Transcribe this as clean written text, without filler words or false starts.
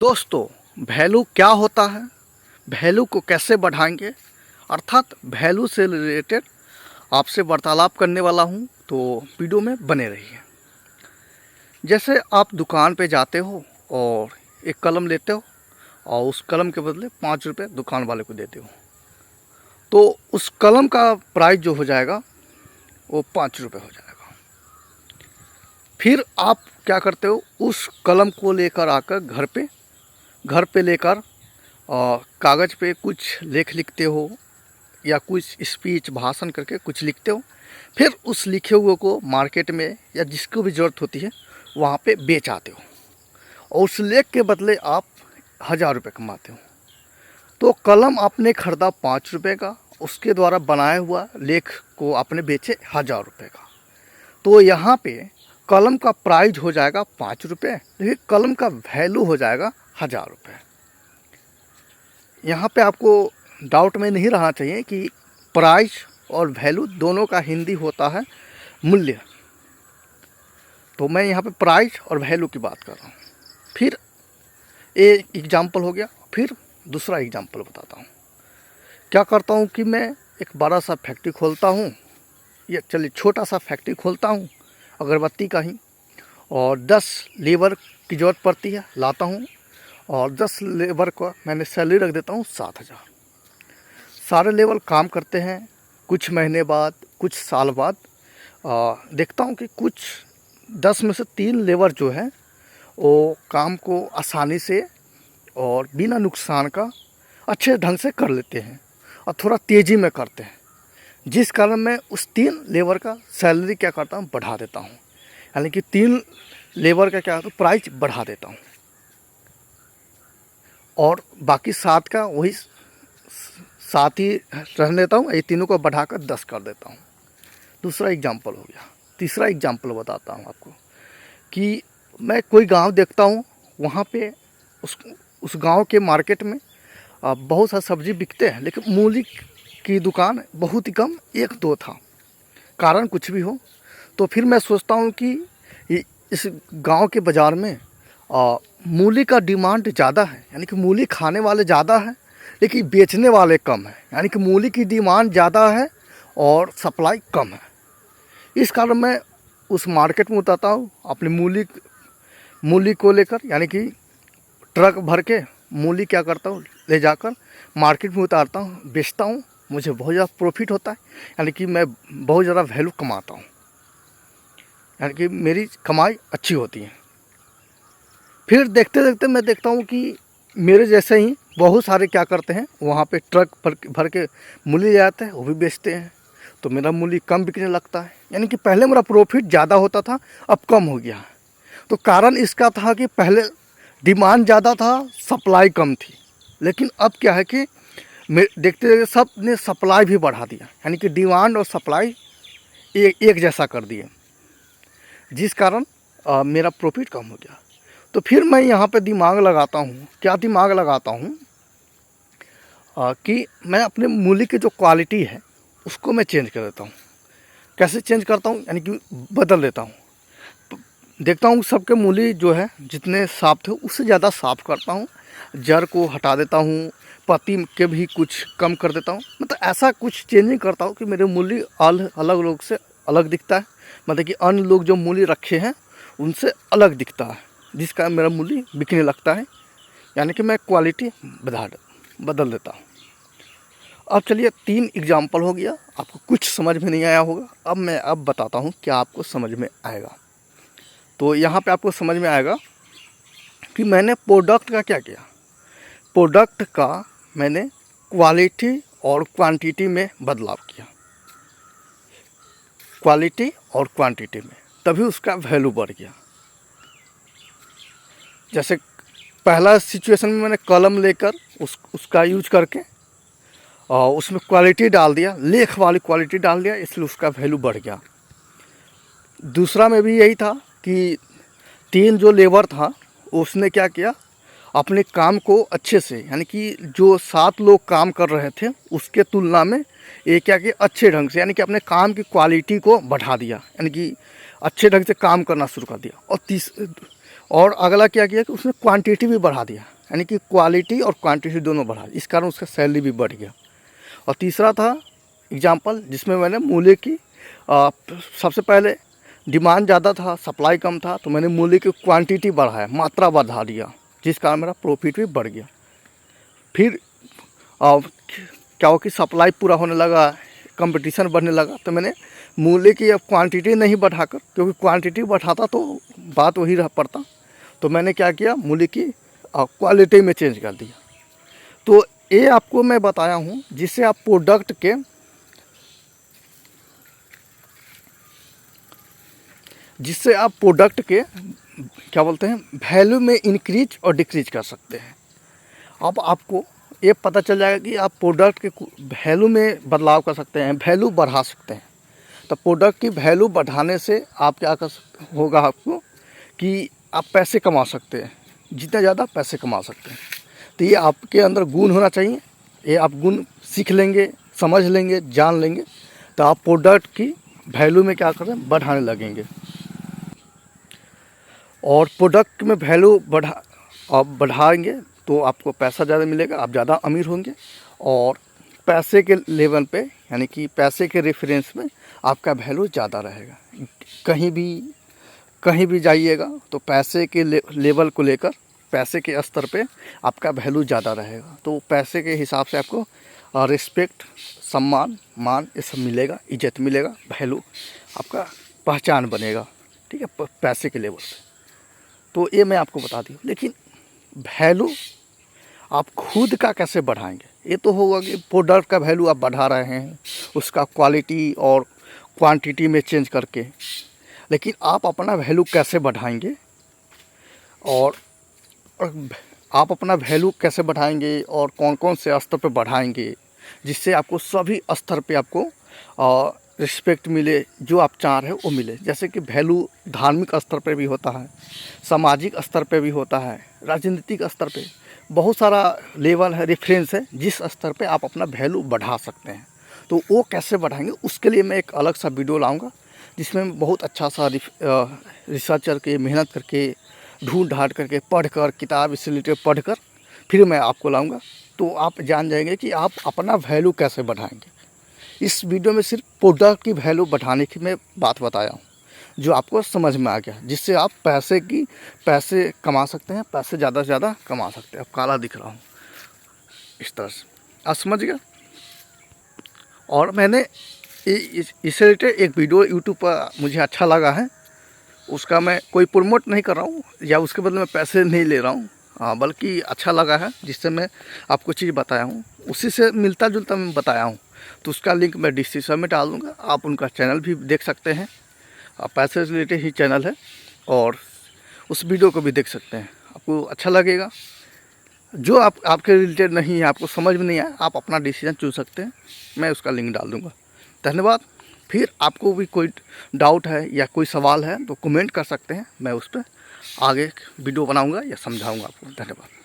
दोस्तों, वैल्यू क्या होता है, वैल्यू को कैसे बढ़ाएंगे, अर्थात वैल्यू से रिलेटेड आपसे वार्तालाप करने वाला हूं, तो वीडियो में बने रहिए। जैसे आप दुकान पे जाते हो और एक कलम लेते हो और उस कलम के बदले 5 रुपये दुकान वाले को देते हो, तो उस कलम का प्राइस जो हो जाएगा वो 5 रुपये हो जाएगा। फिर आप क्या करते हो, उस कलम को लेकर आकर घर पे लेकर कागज़ पे कुछ लेख लिखते हो या कुछ स्पीच भाषण करके कुछ लिखते हो। फिर उस लिखे हुए को मार्केट में या जिसको भी ज़रूरत होती है वहाँ पे बेच आते हो और उस लेख के बदले आप 1000 रुपये कमाते हो। तो कलम आपने ख़रीदा 5 रुपये का, उसके द्वारा बनाया हुआ लेख को आपने बेचे 1000 रुपये का। तो यहाँ पे कलम का प्राइस हो जाएगा 5 रुपये, लेकिन कलम का वैल्यू हो जाएगा 1000 रुपये। यहाँ पे आपको डाउट में नहीं रहना चाहिए कि प्राइस और वैल्यू दोनों का हिंदी होता है मूल्य। तो मैं यहाँ पे प्राइस और वैल्यू की बात कर रहा हूँ। फिर एक एग्जाम्पल हो गया, फिर दूसरा एग्जाम्पल बताता हूँ। क्या करता हूँ कि मैं एक बड़ा सा फैक्ट्री खोलता हूँ, या चलिए छोटा सा फैक्ट्री खोलता हूँ अगरबत्ती का ही, और 10 लेबर की ज़रूरत पड़ती है, लाता हूँ और 10 लेबर को मैंने सैलरी रख देता हूँ 7000। सारे लेबर काम करते हैं। कुछ महीने बाद, कुछ साल बाद देखता हूँ कि कुछ 10 में से 3 लेबर जो है वो काम को आसानी से और बिना नुकसान का अच्छे ढंग से कर लेते हैं और थोड़ा तेज़ी में करते हैं, जिस कारण मैं उस 3 लेबर का सैलरी क्या करता हूँ, बढ़ा देता हूँ। यानी कि 3 लेबर का क्या करता हूँ, प्राइस बढ़ा देता हूँ और बाकी 7 का वही 7 ही रहने देता हूँ। ये तीनों को बढ़ाकर 10 कर देता हूँ। दूसरा एग्जाम्पल हो गया। तीसरा एग्जाम्पल बताता हूँ आपको कि मैं कोई गांव देखता हूँ, वहाँ पे उस गांव के मार्केट में बहुत सा सब्ज़ी बिकते हैं, लेकिन मूली की दुकान बहुत ही कम, 1-2 था। कारण कुछ भी हो, तो फिर मैं सोचता हूँ कि इस गांव के बाज़ार में मूली का डिमांड ज़्यादा है, यानी कि मूली खाने वाले ज़्यादा हैं लेकिन बेचने वाले कम हैं। यानी कि मूली की डिमांड ज़्यादा है और सप्लाई कम है। इस कारण मैं उस मार्केट में उतरता हूँ अपनी मूली को लेकर, यानी कि ट्रक भर के मूली क्या करता हूँ, ले जाकर मार्केट में उतारता हूँ, बेचता हूँ। मुझे बहुत ज़्यादा प्रॉफिट होता है, यानी कि मैं बहुत ज़्यादा वैल्यू कमाता हूँ, यानी कि मेरी कमाई अच्छी होती है। फिर देखते देखते मैं देखता हूँ कि मेरे जैसे ही बहुत सारे क्या करते हैं, वहाँ पे ट्रक भर के मूली ले आते हैं, वो भी बेचते हैं। तो मेरा मूली कम बिकने लगता है, यानी कि पहले मेरा प्रॉफिट ज़्यादा होता था, अब कम हो गया। तो कारण इसका था कि पहले डिमांड ज़्यादा था, सप्लाई कम थी। लेकिन अब क्या है कि देखते देखते सब ने सप्लाई भी बढ़ा दिया, यानी कि डिमांड और सप्लाई एक जैसा कर दिए, जिस कारण मेरा प्रॉफिट कम हो गया। तो फिर मैं यहाँ पे दिमाग लगाता हूँ। क्या दिमाग लगाता हूँ कि मैं अपने मूली की जो क्वालिटी है उसको मैं चेंज कर देता हूँ। कैसे चेंज करता हूँ, यानी कि बदल देता हूँ। देखता हूँ सबके मूली जो है जितने साफ़ थे उससे ज़्यादा साफ़ करता हूँ, जड़ को हटा देता हूँ, पत्ती के भी कुछ कम कर देता हूँ। मतलब ऐसा कुछ चेंजिंग करता हूँ कि मेरे मूली अलग लोग से अलग दिखता है। मतलब कि अन्य लोग जो मूली रखे हैं उनसे अलग दिखता है, जिस कारण मेरा मूली बिकने लगता है। यानी कि मैं क्वालिटी बदल देता हूँ। अब चलिए 3 एग्जाम्पल हो गया, आपको कुछ समझ में नहीं आया होगा। अब मैं बताता हूँ क्या आपको समझ में आएगा। तो यहाँ पे आपको समझ में आएगा कि मैंने प्रोडक्ट का क्या किया। प्रोडक्ट का मैंने क्वालिटी और क्वांटिटी में बदलाव किया। क्वालिटी और क्वांटिटी में, तभी उसका वैल्यू बढ़ गया। जैसे पहला सिचुएशन में मैंने कलम लेकर उसका यूज करके और उसमें क्वालिटी डाल दिया, लेख वाली क्वालिटी डाल दिया, इसलिए उसका वैल्यू बढ़ गया। दूसरा में भी यही था कि 3 जो लेबर था उसने क्या किया, अपने काम को अच्छे से, यानी कि जो 7 लोग काम कर रहे थे उसके तुलना में ये क्या किया, अच्छे ढंग से, यानी कि अपने काम की क्वालिटी को बढ़ा दिया, यानी कि अच्छे ढंग से काम करना शुरू कर दिया। और अगला क्या किया कि उसने क्वांटिटी भी बढ़ा दिया, यानी कि क्वालिटी और क्वांटिटी दोनों बढ़ा दी, इस कारण उसका सैलरी भी बढ़ गया। और तीसरा था एग्जाम्पल जिसमें मैंने मूल्य की सबसे पहले डिमांड ज़्यादा था, सप्लाई कम था, तो मैंने मूल्य की क्वांटिटी बढ़ाया, मात्रा बढ़ा दिया, जिस कारण मेरा प्रॉफिट भी बढ़ गया। फिर क्या हो कि सप्लाई पूरा होने लगा, कंपटीशन बढ़ने लगा, तो मैंने मूल्य की अब क्वांटिटी नहीं बढ़ाकर, क्योंकि क्वांटिटी बढ़ाता तो बात वही रह पड़ता, तो मैंने क्या किया, मूल्य की क्वालिटी में चेंज कर दिया। तो ये आपको मैं बताया हूँ जिससे आप प्रोडक्ट के क्या बोलते हैं वैल्यू में इंक्रीज और डिक्रीज कर सकते हैं। अब आपको ये पता चल जाएगा कि आप प्रोडक्ट के वैल्यू में बदलाव कर सकते हैं, वैल्यू बढ़ा सकते हैं। तो प्रोडक्ट की वैल्यू बढ़ाने से आप क्या कर होगा आपको कि आप पैसे कमा सकते हैं, जितना ज़्यादा पैसे कमा सकते हैं। तो ये आपके अंदर गुण होना चाहिए, ये आप गुण सीख लेंगे, समझ लेंगे, जान लेंगे, तो आप प्रोडक्ट की वैल्यू में क्या करें, बढ़ाने लगेंगे। और प्रोडक्ट में वैल्यू बढ़ाएंगे तो आपको पैसा ज़्यादा मिलेगा, आप ज़्यादा अमीर होंगे, और पैसे के लेवल पे, यानी कि पैसे के रेफरेंस में आपका वैल्यू ज़्यादा रहेगा। कहीं भी जाइएगा तो पैसे के लेवल को लेकर, पैसे के स्तर पे आपका वैल्यू ज़्यादा रहेगा, तो पैसे के हिसाब से आपको रिस्पेक्ट, सम्मान, मान ये सब मिलेगा, इज्जत मिलेगा, वैल्यू आपका पहचान बनेगा, ठीक है, पैसे के लेवल पे। तो ये मैं आपको बता दी। लेकिन वैल्यू आप खुद का कैसे बढ़ाएंगे, ये तो होगा कि प्रोडक्ट का वैल्यू आप बढ़ा रहे हैं, उसका क्वालिटी और क्वांटिटी में चेंज करके, लेकिन आप अपना वैल्यू कैसे बढ़ाएंगे, और आप अपना वैल्यू कैसे बढ़ाएंगे और कौन कौन से स्तर पे बढ़ाएंगे, जिससे आपको सभी स्तर पे आपको रिस्पेक्ट मिले, जो आप चाह रहे हो वो मिले। जैसे कि वैल्यू धार्मिक स्तर पे भी होता है, सामाजिक स्तर पे भी होता है, राजनीतिक स्तर पे बहुत सारा लेवल है, रेफरेंस है, जिस स्तर पे आप अपना वैल्यू बढ़ा सकते हैं। तो वो कैसे बढ़ाएंगे, उसके लिए मैं एक अलग सा वीडियो लाऊंगा, जिसमें बहुत अच्छा सा रिसर्च करके, मेहनत करके, ढूंढ ढांढ करके, पढ़कर, किताब इससे रिलेटेड पढ़कर फिर मैं आपको लाऊंगा। तो आप जान जाएंगे कि आप अपना वैल्यू कैसे बढ़ाएंगे। इस वीडियो में सिर्फ प्रोडक्ट की वैल्यू बढ़ाने की मैं बात बताया हूँ, जो आपको समझ में आ गया, जिससे आप पैसे कमा सकते हैं, पैसे ज़्यादा से ज़्यादा कमा सकते हैं। अब काला दिख रहा हूँ इस तरह से, आप समझ गए। और मैंने इससे रिलेटेड एक वीडियो यूट्यूब पर मुझे अच्छा लगा है, उसका मैं कोई प्रमोट नहीं कर रहा हूँ या उसके बदले में पैसे नहीं ले रहा हूँ, बल्कि अच्छा लगा है, जिससे मैं आपको चीज़ बताया हूँ, उसी से मिलता जुलता मैं बताया हूँ। तो उसका लिंक मैं डिस्क्रिप्शन में डाल दूँगा, आप उनका चैनल भी देख सकते हैं, पैसे से रिलेटेड ही चैनल है, और उस वीडियो को भी देख सकते हैं, आपको अच्छा लगेगा। जो आपके रिलेटेड नहीं है, आपको समझ में नहीं आया, आप अपना डिसीजन चुन सकते हैं, मैं उसका लिंक डाल दूँगा। धन्यवाद। फिर आपको भी कोई डाउट है या कोई सवाल है तो कमेंट कर सकते हैं, मैं उस पर आगे वीडियो बनाऊँगा या समझाऊँगा आपको। धन्यवाद।